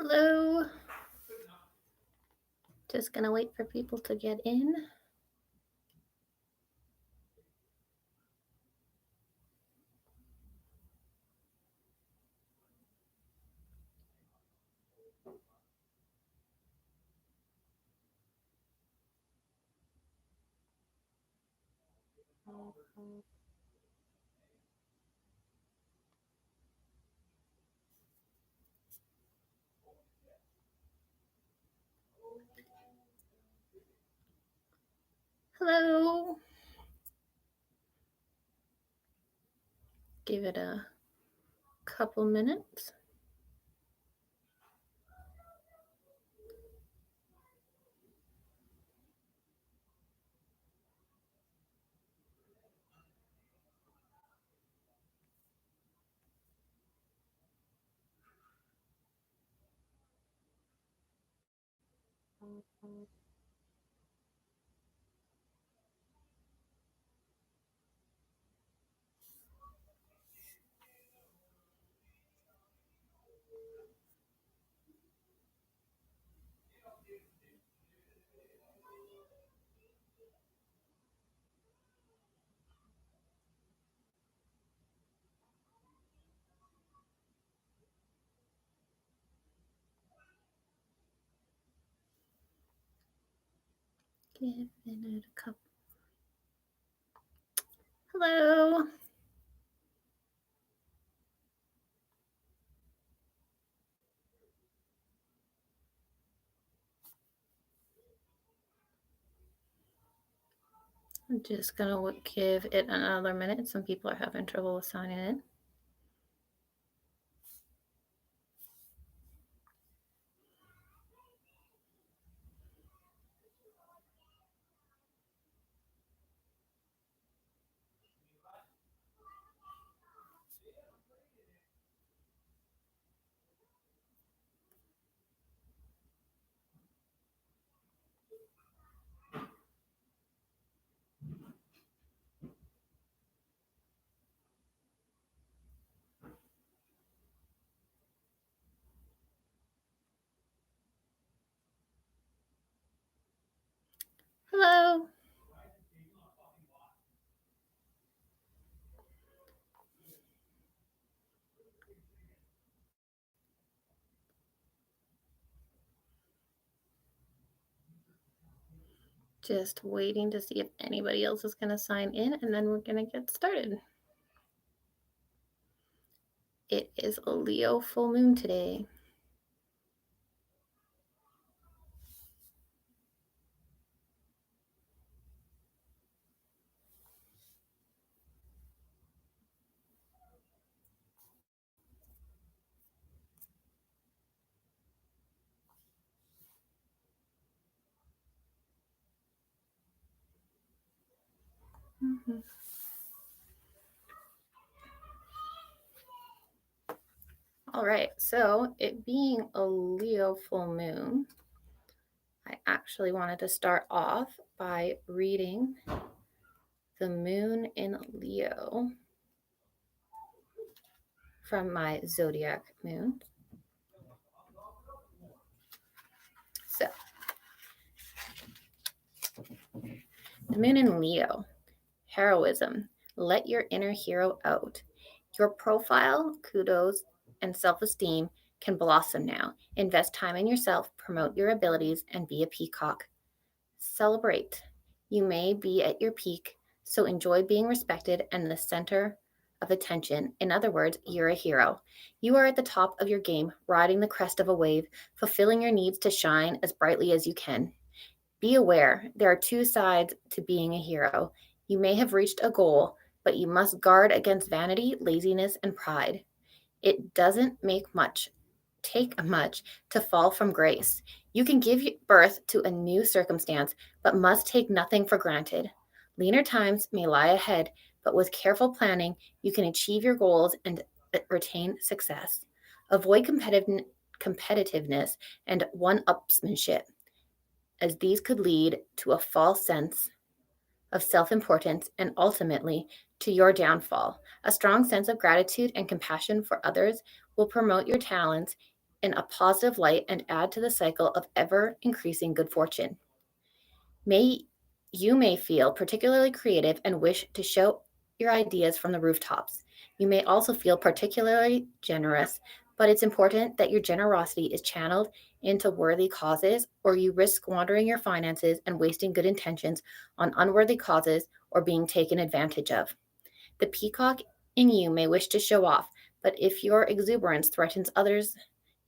Hello. Just gonna wait for people to get in. Hello. Give it a couple minutes. Give it a couple. Hello. I'm just gonna give it another minute. Some people are having trouble with signing in. Hello. Just waiting to see if anybody else is gonna sign in, and then we're gonna get started. It is a Leo full moon today. All right, so it being a Leo full moon, I actually wanted to start off by reading the moon in Leo from my zodiac moon. So, the moon in Leo, heroism. Let your inner hero out. Your profile, kudos, and self esteem can blossom now. Invest time in yourself, promote your abilities, and be a peacock. Celebrate. You may be at your peak, so enjoy being respected and the center of attention. In other words, you're a hero. You are at the top of your game, riding the crest of a wave, fulfilling your needs to shine as brightly as you can. Be aware, there are two sides to being a hero. You may have reached a goal, but you must guard against vanity, laziness, and pride. It doesn't take much to fall from grace. You can give birth to a new circumstance, but must take nothing for granted. Leaner times may lie ahead, but with careful planning, you can achieve your goals and retain success. Avoid competitiveness and one-upsmanship, as these could lead to a false sense of self importance and ultimately to your downfall. A strong sense of gratitude and compassion for others will promote your talents in a positive light and add to the cycle of ever increasing good fortune. You may feel particularly creative and wish to show your ideas from the rooftops. You may also feel particularly generous, but it's important that your generosity is channeled into worthy causes, or you risk squandering your finances and wasting good intentions on unworthy causes or being taken advantage of. The peacock in you may wish to show off, but if your exuberance threatens others,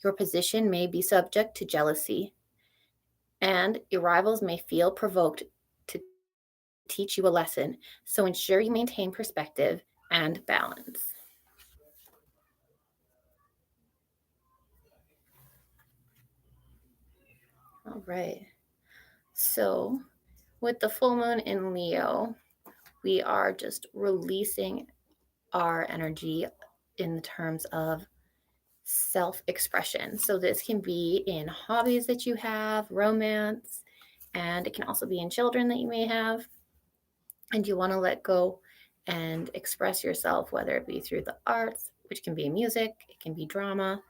your position may be subject to jealousy, and your rivals may feel provoked to teach you a lesson. So ensure you maintain perspective and balance. All right. So, with the full moon in Leo, we are just releasing our energy in terms of self expression. So, this can be in hobbies that you have, romance, and it can also be in children that you may have. And you want to let go and express yourself, whether it be through the arts, which can be music, it can be drama,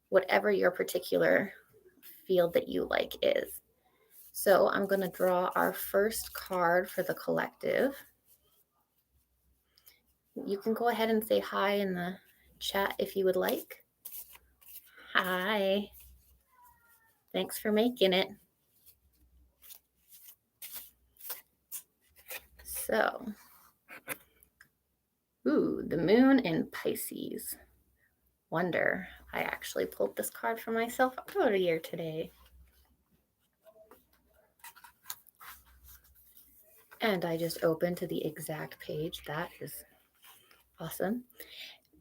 whatever your particular field that you like is. So I'm going to draw our first card for the collective. You can go ahead and say hi in the chat if you would like. Hi. Thanks for making it. So, the moon in Pisces. Wonder. I actually pulled this card for myself earlier today. And I just opened to the exact page. That is awesome.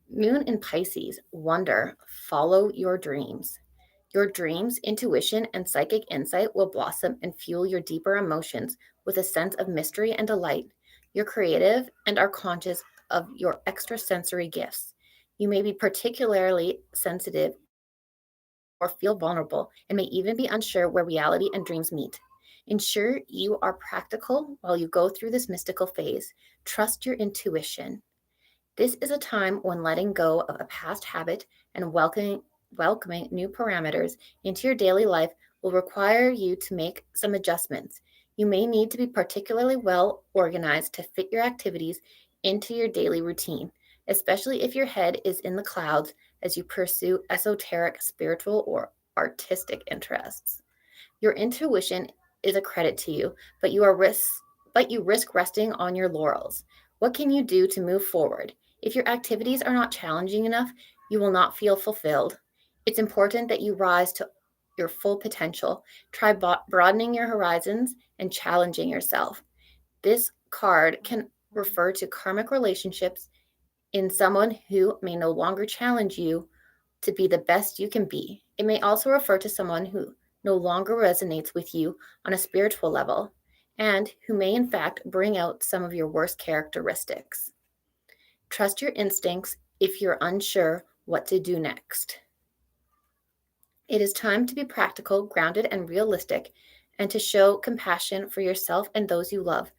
Moon in Pisces. Wonder. Follow your dreams. Your dreams, intuition, and psychic insight will blossom and fuel your deeper emotions with a sense of mystery and delight. You're creative and are conscious of your extrasensory gifts. You may be particularly sensitive or feel vulnerable and may even be unsure where reality and dreams meet. Ensure you are practical while you go through this mystical phase. Trust your intuition. This is a time when letting go of a past habit and welcoming new parameters into your daily life will require you to make some adjustments. You may need to be particularly well organized to fit your activities into your daily routine, especially if your head is in the clouds as you pursue esoteric, spiritual, or artistic interests. Your intuition is a credit to you, but you risk resting on your laurels. What can you do to move forward? If your activities are not challenging enough, you will not feel fulfilled. It's important that you rise to your full potential. Try broadening your horizons and challenging yourself. This card can refer to karmic relationships in someone who may no longer challenge you to be the best you can be. It may also refer to someone who no longer resonates with you on a spiritual level and who may, in fact, bring out some of your worst characteristics. Trust your instincts if you're unsure what to do next. It is time to be practical, grounded, and realistic, and to show compassion for yourself and those you love.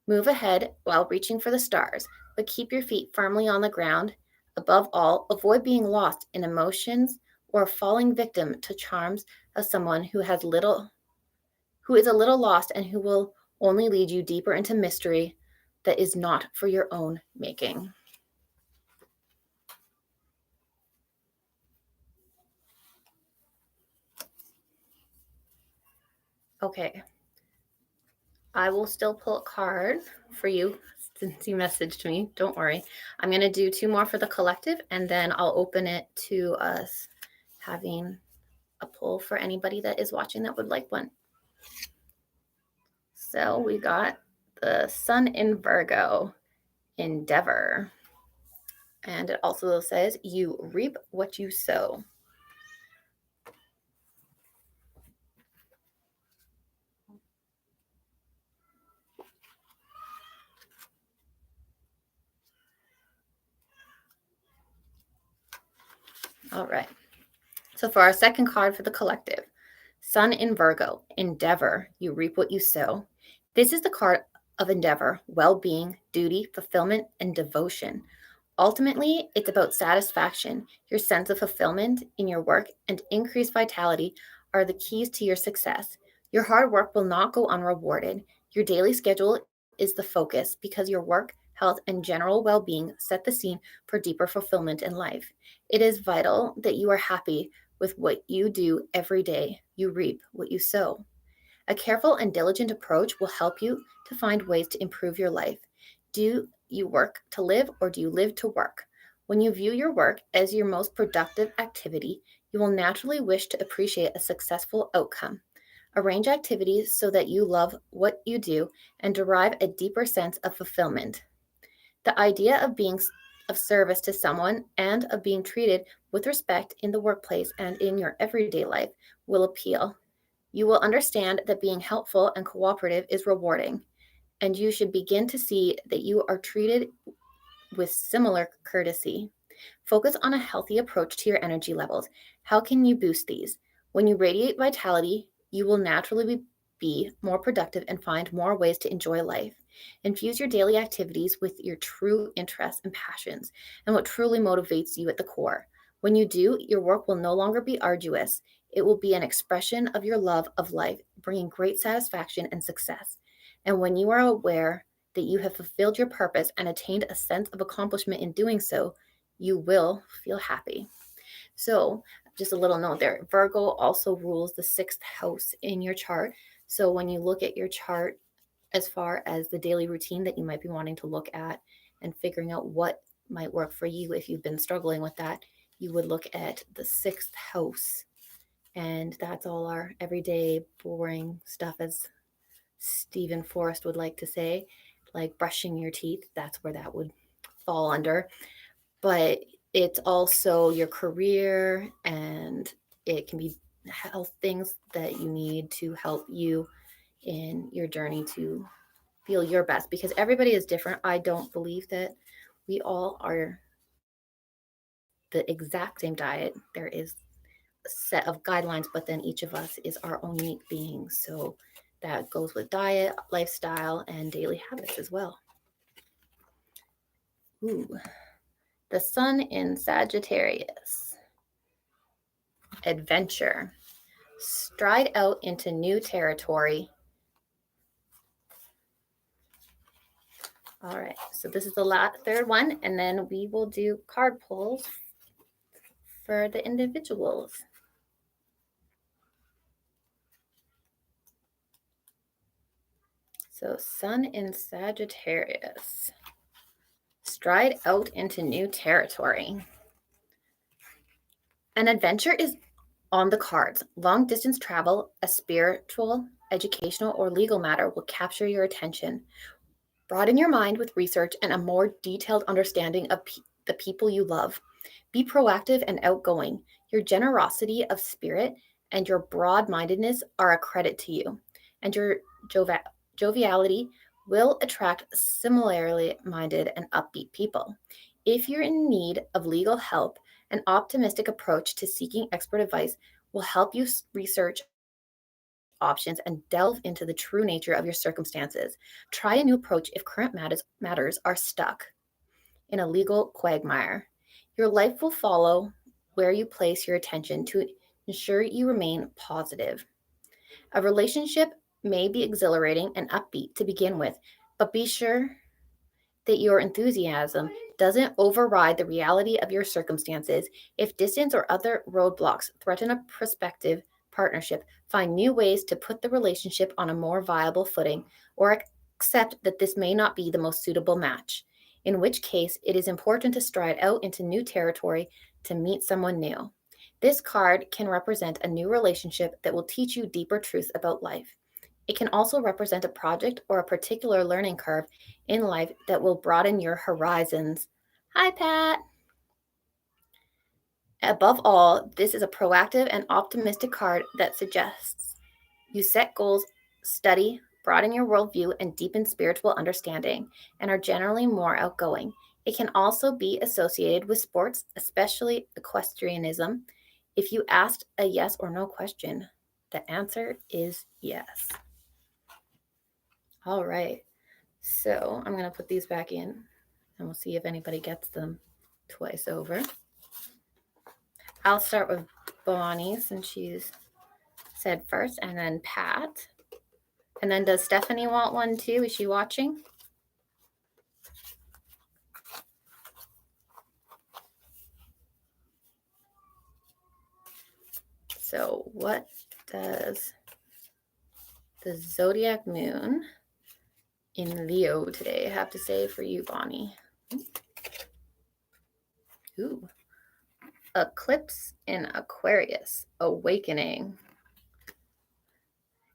Move ahead while reaching for the stars, but keep your feet firmly on the ground. Above all, avoid being lost in emotions or falling victim to charms of someone who is a little lost and who will only lead you deeper into mystery that is not for your own making. Okay. I will still pull a card for you since you messaged me. Don't worry. I'm going to do 2 more for the collective, and then I'll open it to us having a pull for anybody that is watching that would like one. So we got the Sun in Virgo, Endeavor. And it also says, you reap what you sow. All right. So for our second card for the collective, Sun in Virgo, Endeavor, you reap what you sow. This is the card of endeavor, well-being, duty, fulfillment, and devotion. Ultimately, it's about satisfaction. Your sense of fulfillment in your work and increased vitality are the keys to your success. Your hard work will not go unrewarded. Your daily schedule is the focus because your work, health, and general well being set the scene for deeper fulfillment in life. It is vital that you are happy with what you do every day. You reap what you sow. A careful and diligent approach will help you to find ways to improve your life. Do you work to live or do you live to work? When you view your work as your most productive activity, you will naturally wish to appreciate a successful outcome. Arrange activities so that you love what you do and derive a deeper sense of fulfillment. The idea of being of service to someone and of being treated with respect in the workplace and in your everyday life will appeal. You will understand that being helpful and cooperative is rewarding, and you should begin to see that you are treated with similar courtesy. Focus on a healthy approach to your energy levels. How can you boost these? When you radiate vitality, you will naturally be more productive and find more ways to enjoy life. Infuse your daily activities with your true interests and passions and what truly motivates you at the core. When you do, your work will no longer be arduous. It will be an expression of your love of life, bringing great satisfaction and success. And when you are aware that you have fulfilled your purpose and attained a sense of accomplishment in doing so, you will feel happy. So, just a little note there, Virgo also rules the sixth house in your chart. So, when you look at your chart, as far as the daily routine that you might be wanting to look at and figuring out what might work for you if you've been struggling with that, you would look at the sixth house. And that's all our everyday boring stuff, as Stephen Forrest would like to say, like brushing your teeth. That's where that would fall under. But it's also your career, and it can be health things that you need to help you in your journey to feel your best, because everybody is different. I don't believe that we all are the exact same diet. There is a set of guidelines, but then each of us is our own unique being. So that goes with diet, lifestyle, and daily habits as well. Ooh, the sun in Sagittarius. Adventure. Stride out into new territory. All right, so this is the third one, and then we will do card pulls for the individuals. So, sun in Sagittarius. Stride out into new territory. An adventure is on the cards. Long distance travel, a spiritual, educational, or legal matter will capture your attention. Broaden your mind with research and a more detailed understanding of the people you love. Be proactive and outgoing. Your generosity of spirit and your broad mindedness are a credit to you, and your joviality will attract similarly minded and upbeat people. If you're in need of legal help, an optimistic approach to seeking expert advice will help you research options and delve into the true nature of your circumstances. Try a new approach if current matters are stuck in a legal quagmire. Your life will follow where you place your attention to ensure you remain positive. A relationship may be exhilarating and upbeat to begin with, but be sure that your enthusiasm doesn't override the reality of your circumstances. If distance or other roadblocks threaten a prospective partnership, find new ways to put the relationship on a more viable footing, or accept that this may not be the most suitable match, in which case it is important to stride out into new territory to meet someone new. This card can represent a new relationship that will teach you deeper truths about life. It can also represent a project or a particular learning curve in life that will broaden your horizons. Hi, Pat. Above all, this is a proactive and optimistic card that suggests you set goals, study, broaden your worldview, and deepen spiritual understanding, and are generally more outgoing. It can also be associated with sports, especially equestrianism. If you asked a yes or no question, the answer is yes. All right. So I'm going to put these back in and we'll see if anybody gets them twice over. I'll start with Bonnie since she's said first, and then Pat. And then does Stephanie want one too? Is she watching? So what does the zodiac moon in Leo today have to say for you, Bonnie? Ooh. Eclipse in Aquarius, awakening.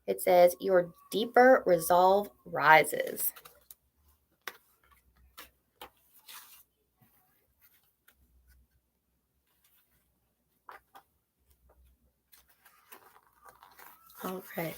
It says your deeper resolve rises. All right.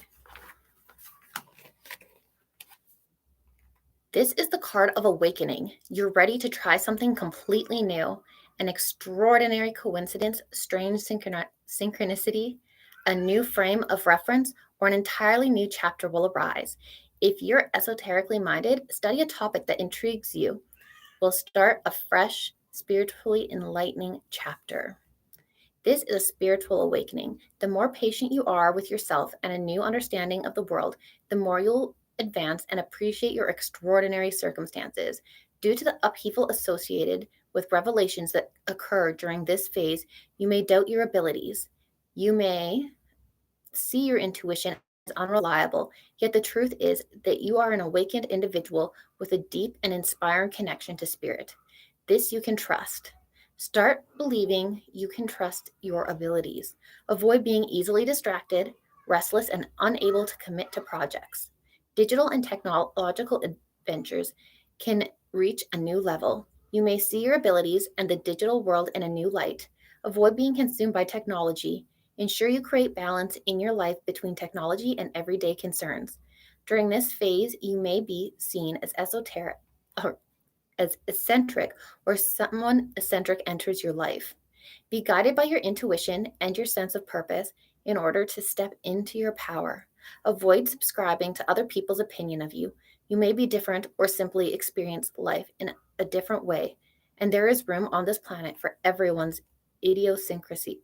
This is the card of awakening. You're ready to try something completely new, an extraordinary coincidence, strange synchronicity, a new frame of reference, or an entirely new chapter will arise. If you're esoterically minded, study a topic that intrigues you. We'll start a fresh, spiritually enlightening chapter. This is a spiritual awakening. The more patient you are with yourself and a new understanding of the world, the more you'll advance and appreciate your extraordinary circumstances. Due to the upheaval associated with revelations that occur during this phase, you may doubt your abilities. You may see your intuition as unreliable, yet the truth is that you are an awakened individual with a deep and inspiring connection to spirit. This you can trust. Start believing you can trust your abilities. Avoid being easily distracted, restless, and unable to commit to projects. Digital and technological adventures can reach a new level. You may see your abilities and the digital world in a new light. Avoid being consumed by technology. Ensure you create balance in your life between technology and everyday concerns. During this phase, you may be seen as esoteric or as eccentric, or someone eccentric enters your life. Be guided by your intuition and your sense of purpose in order to step into your power. Avoid subscribing to other people's opinion of you. You may be different or simply experience life in a different way, and there is room on this planet for everyone's idiosyncrasies.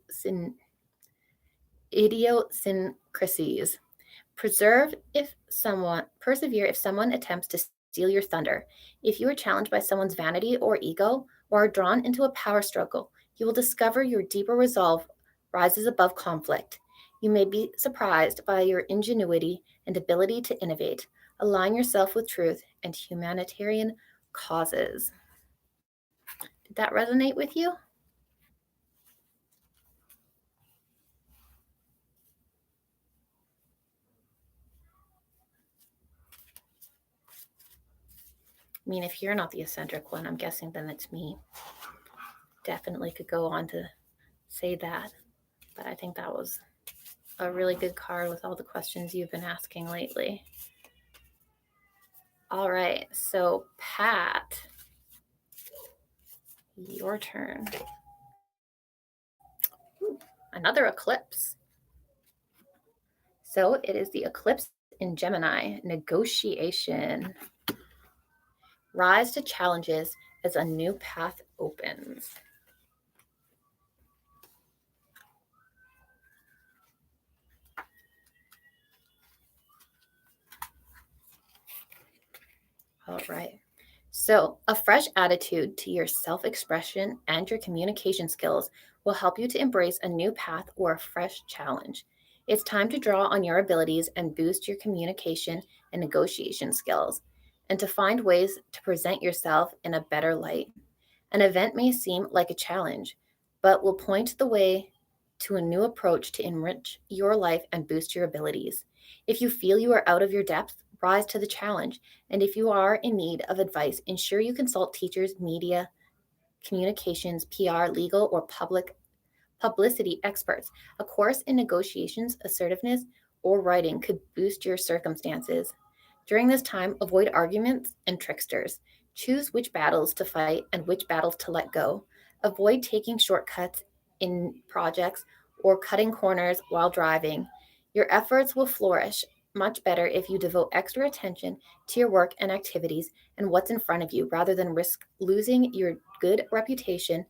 Persevere if someone attempts to steal your thunder. If you are challenged by someone's vanity or ego, or are drawn into a power struggle, you will discover your deeper resolve rises above conflict. You may be surprised by your ingenuity and ability to innovate. Align yourself with truth and humanitarian causes. Did that resonate with you? I mean, if you're not the eccentric one, I'm guessing then it's me. Definitely could go on to say that, but I think that was a really good card with all the questions you've been asking lately. All right, so Pat, your turn. Ooh, another eclipse. So it is the eclipse in Gemini, negotiation. Rise to challenges as a new path opens. All right. So, a fresh attitude to your self expression and your communication skills will help you to embrace a new path or a fresh challenge. It's time to draw on your abilities and boost your communication and negotiation skills, and to find ways to present yourself in a better light. An event may seem like a challenge, but will point the way to a new approach to enrich your life and boost your abilities. If you feel you are out of your depth, rise to the challenge. And if you are in need of advice, ensure you consult teachers, media, communications, PR, legal, or publicity experts. A course in negotiations, assertiveness, or writing could boost your circumstances. During this time, avoid arguments and tricksters. Choose which battles to fight and which battles to let go. Avoid taking shortcuts in projects or cutting corners while driving. Your efforts will flourish much better if you devote extra attention to your work and activities and what's in front of you rather than risk losing your good reputation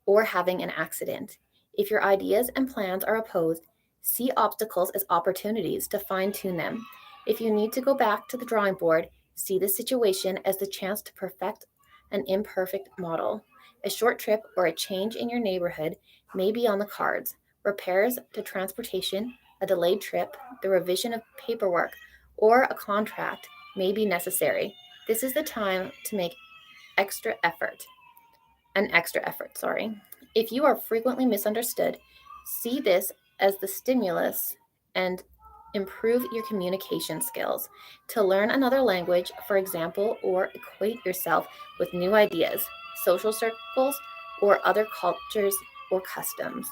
or having an accident. If your ideas and plans are opposed, see obstacles as opportunities to fine tune them. If you need to go back to the drawing board, see the situation as the chance to perfect an imperfect model. A short trip or a change in your neighborhood may be on the cards. Repairs to transportation, a delayed trip, the revision of paperwork, or a contract may be necessary. This is the time to make extra effort an extra effort, sorry. If you are frequently misunderstood, see this as the stimulus and improve your communication skills. To learn another language, for example, or equate yourself with new ideas, social circles, or other cultures or customs.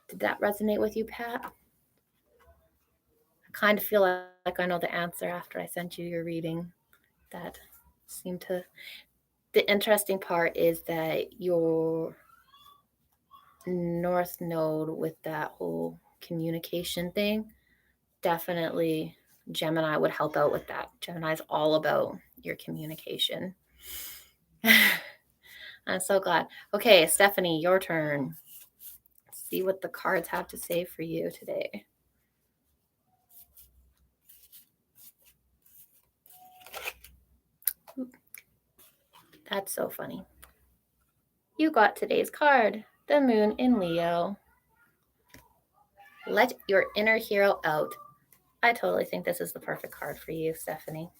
Did that resonate with you, Pat? I kind of feel like I know the answer after I sent you your reading. That seemed to. The interesting part is that your North Node with that whole communication thing, definitely Gemini would help out with that. Gemini's all about your communication. I'm so glad. Okay, Stephanie, your turn. Let's see what the cards have to say for you today. That's so funny. You got today's card, the Moon in Leo. Let your inner hero out. I totally think this is the perfect card for you, Stephanie.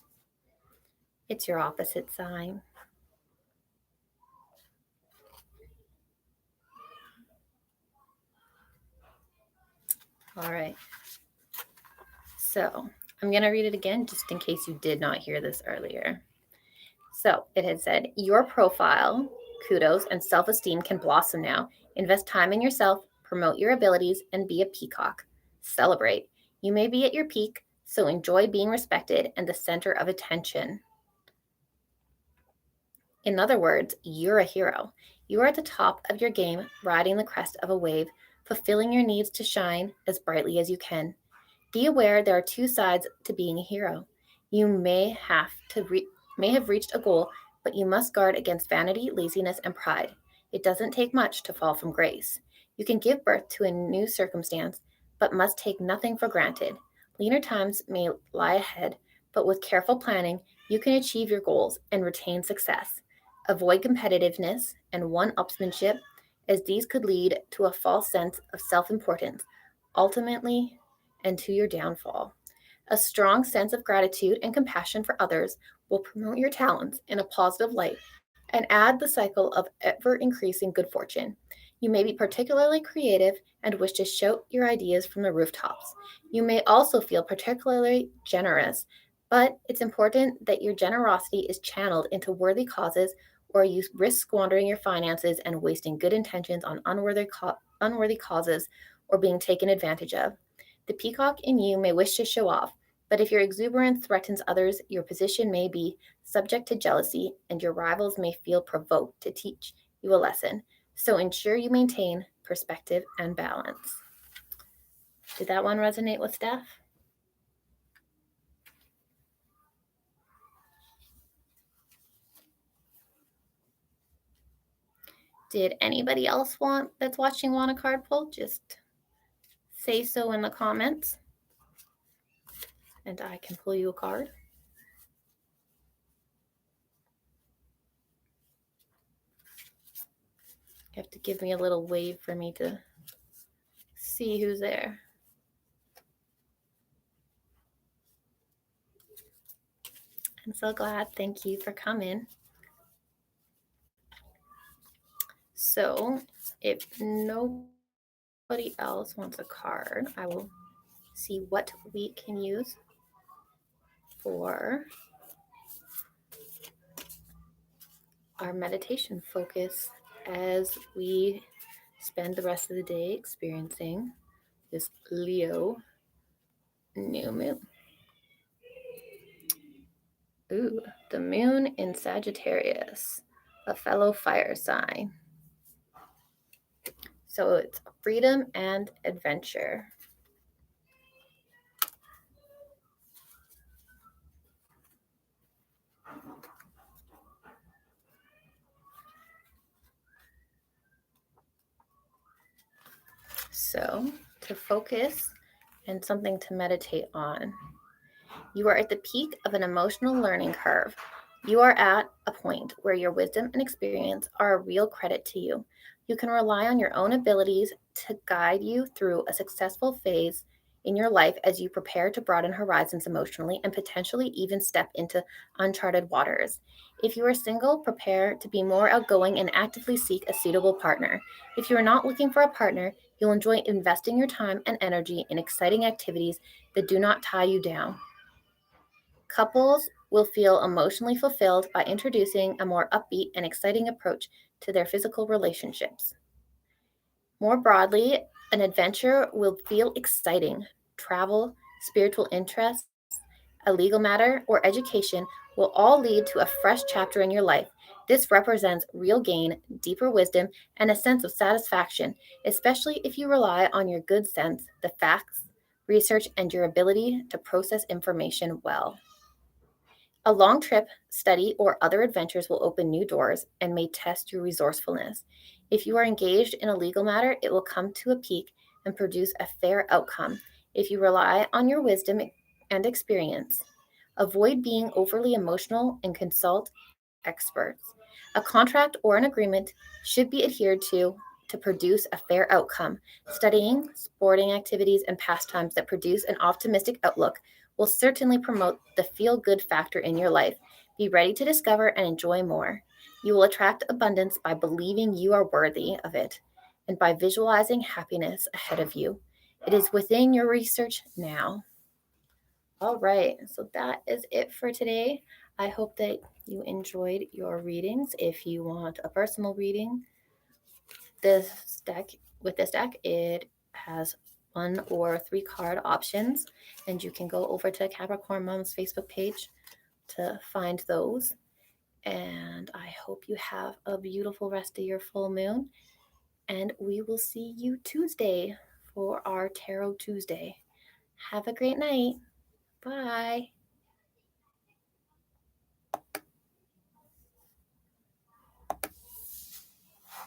It's your opposite sign. All right. So I'm going to read it again just in case you did not hear this earlier. So it had said, your profile, kudos, and self esteem can blossom now. Invest time in yourself, promote your abilities, and be a peacock. Celebrate. You may be at your peak, so enjoy being respected and the center of attention. In other words, you're a hero. You are at the top of your game, riding the crest of a wave, fulfilling your needs to shine as brightly as you can. Be aware there are two sides to being a hero. You may have reached a goal, but you must guard against vanity, laziness, and pride. It doesn't take much to fall from grace. You can give birth to a new circumstance, but must take nothing for granted. Leaner times may lie ahead, but with careful planning, you can achieve your goals and retain success. Avoid competitiveness and one-upsmanship, as these could lead to a false sense of self-importance, ultimately, and to your downfall. A strong sense of gratitude and compassion for others will promote your talents in a positive light and add the cycle of ever increasing good fortune. You may be particularly creative and wish to shout your ideas from the rooftops. You may also feel particularly generous, but it's important that your generosity is channeled into worthy causes, or you risk squandering your finances and wasting good intentions on unworthy causes or being taken advantage of. The peacock in you may wish to show off, but if your exuberance threatens others, your position may be subject to jealousy, and your rivals may feel provoked to teach you a lesson. So ensure you maintain perspective and balance. Did that one resonate with Steph? Did anybody else that's watching want a card pull? Just say so in the comments, and I can pull you a card. You have to give me a little wave for me to see who's there. I'm so glad. Thank you for coming. So if nobody else wants a card, I will see what we can use for our meditation focus as we spend the rest of the day experiencing this Leo new moon. Ooh, the moon in Sagittarius, a fellow fire sign. So it's freedom and adventure. So, to focus and something to meditate on. You are at the peak of an emotional learning curve. You are at a point where your wisdom and experience are a real credit to you. You can rely on your own abilities to guide you through a successful phase in your life as you prepare to broaden horizons emotionally and potentially even step into uncharted waters. If you are single, prepare to be more outgoing and actively seek a suitable partner. If you are not looking for a partner, you'll enjoy investing your time and energy in exciting activities that do not tie you down. Couples will feel emotionally fulfilled by introducing a more upbeat and exciting approach to their physical relationships. More broadly, an adventure will feel exciting. Travel, spiritual interests, a legal matter, or education will all lead to a fresh chapter in your life. This represents real gain, deeper wisdom, and a sense of satisfaction, especially if you rely on your good sense, the facts, research, and your ability to process information well. A long trip, study, or other adventures will open new doors and may test your resourcefulness. If you are engaged in a legal matter, it will come to a peak and produce a fair outcome. If you rely on your wisdom and experience, avoid being overly emotional and consult experts. A contract or an agreement should be adhered to produce a fair outcome. Studying, sporting activities, and pastimes that produce an optimistic outlook will certainly promote the feel good factor in your life. Be ready to discover and enjoy more. You will attract abundance by believing you are worthy of it and by visualizing happiness ahead of you. It is within your research now. All right, so that is it for today. I hope that you enjoyed your readings. If you want a personal reading, this deck with this deck, it has 1 or 3 card options, and you can go over to Capricorn Mom's Facebook page to find those. And I hope you have a beautiful rest of your full moon, and we will see you Tuesday for our Tarot Tuesday. Have a great night. Bye.